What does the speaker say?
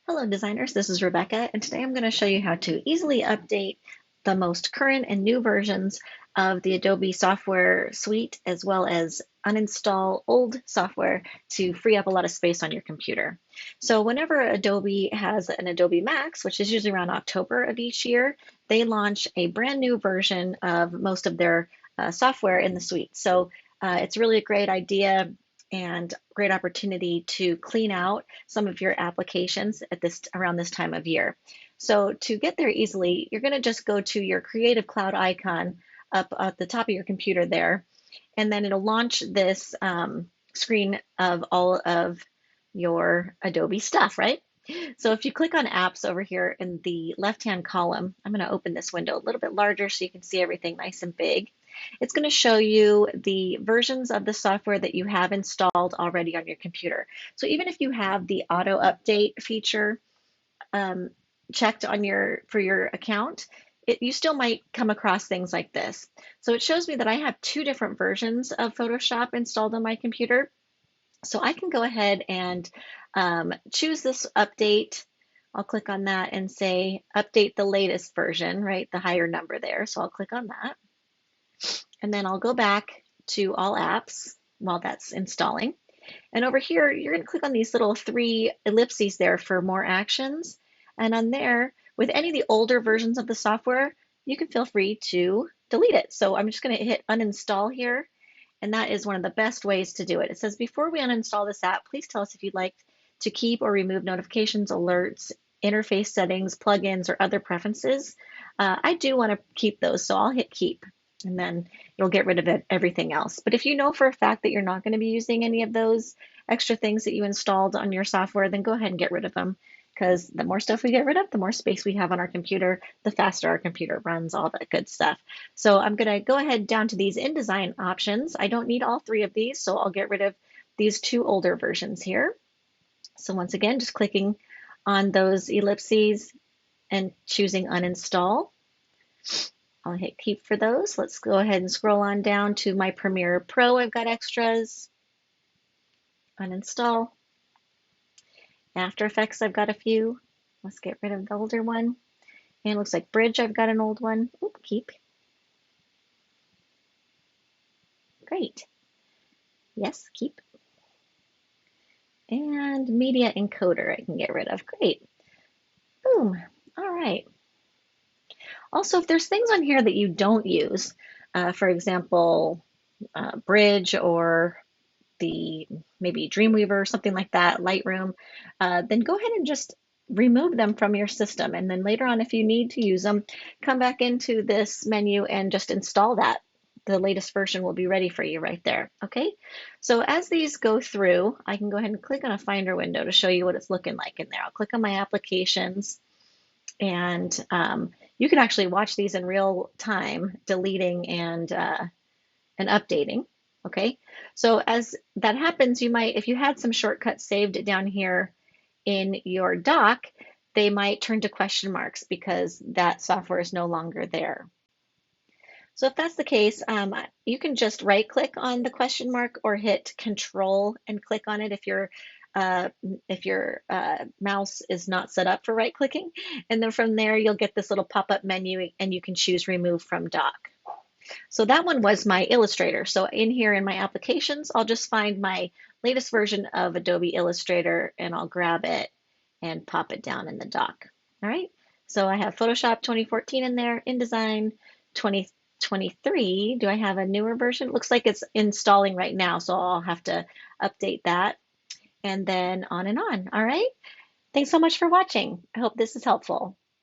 Hello designers, this is Rebecca, and today I'm going to show you how to easily update the most current and new versions of the Adobe software suite, as well as uninstall old software to free up a lot of space on your computer. So whenever Adobe has an Adobe Max, which is usually around October of each year, they launch a brand new version of most of their software in the suite. So it's really a great idea and great opportunity to clean out some of your applications at this around this time of year. So to get there easily, you're going to just go to your Creative Cloud icon up at the top of your computer there, and then it'll launch this screen of all of your Adobe stuff, right? So if you click on apps over here in the left-hand column, I'm going to open this window a little bit larger so you can see everything nice and big. It's going to show you the versions of the software that you have installed already on your computer. So even if you have the auto update feature um, checked on for your account, you still might come across things like this. So it shows me that I have two different versions of Photoshop installed on my computer. So I can go ahead and choose this update. I'll click on that and say update the latest version, right? The higher number there. So I'll click on that. And then I'll go back to all apps while that's installing. And over here, you're going to click on these little three ellipses there for more actions. And on there, with any of the older versions of the software, you can feel free to delete it. So I'm just going to hit uninstall here. And that is one of the best ways to do it. It says, before we uninstall this app, please tell us if you'd like to keep or remove notifications, alerts, interface settings, plugins, or other preferences. I do want to keep those, so I'll hit keep. And then you'll get rid of everything else. But if you know for a fact that you're not going to be using any of those extra things that you installed on your software, then go ahead and get rid of them. Because the more stuff we get rid of, the more space we have on our computer, the faster our computer runs, all that good stuff. So I'm going to go ahead down to these InDesign options. I don't need all three of these, so I'll get rid of these two older versions here. So once again, just clicking on those ellipses and choosing uninstall. I'll hit keep for those. Let's go ahead and scroll on down to my Premiere Pro. I've got extras. Uninstall. After Effects, I've got a few. Let's get rid of the older one. And it looks like Bridge, I've got an old one. Oop, keep. Great. Yes, keep. And Media Encoder I can get rid of. Great. Boom. All right. Also, if there's things on here that you don't use, for example, Bridge or the maybe Dreamweaver or something like that, Lightroom, then go ahead and just remove them from your system. And then later on, if you need to use them, come back into this menu and just install that. The latest version will be ready for you right there. Okay, so as these go through, I can go ahead and click on a Finder window to show you what it's looking like in there. I'll click on my applications, and you can actually watch these in real time, deleting and updating. Okay, so as that happens, you might, if you had some shortcuts saved down here in your dock, they might turn to question marks because that software is no longer there. So if that's the case, you can just right click on the question mark or hit Control and click on it if your mouse is not set up for right clicking. And then from there, you'll get this little pop-up menu and you can choose Remove from Dock. So that one was my Illustrator. So in here in my applications, I'll just find my latest version of Adobe Illustrator and I'll grab it and pop it down in the dock. All right. So I have Photoshop 2014 in there, InDesign 2023. Do I have a newer version? It looks like it's installing right now, so I'll have to update that. And then on and on. All right. Thanks so much for watching. I hope this is helpful.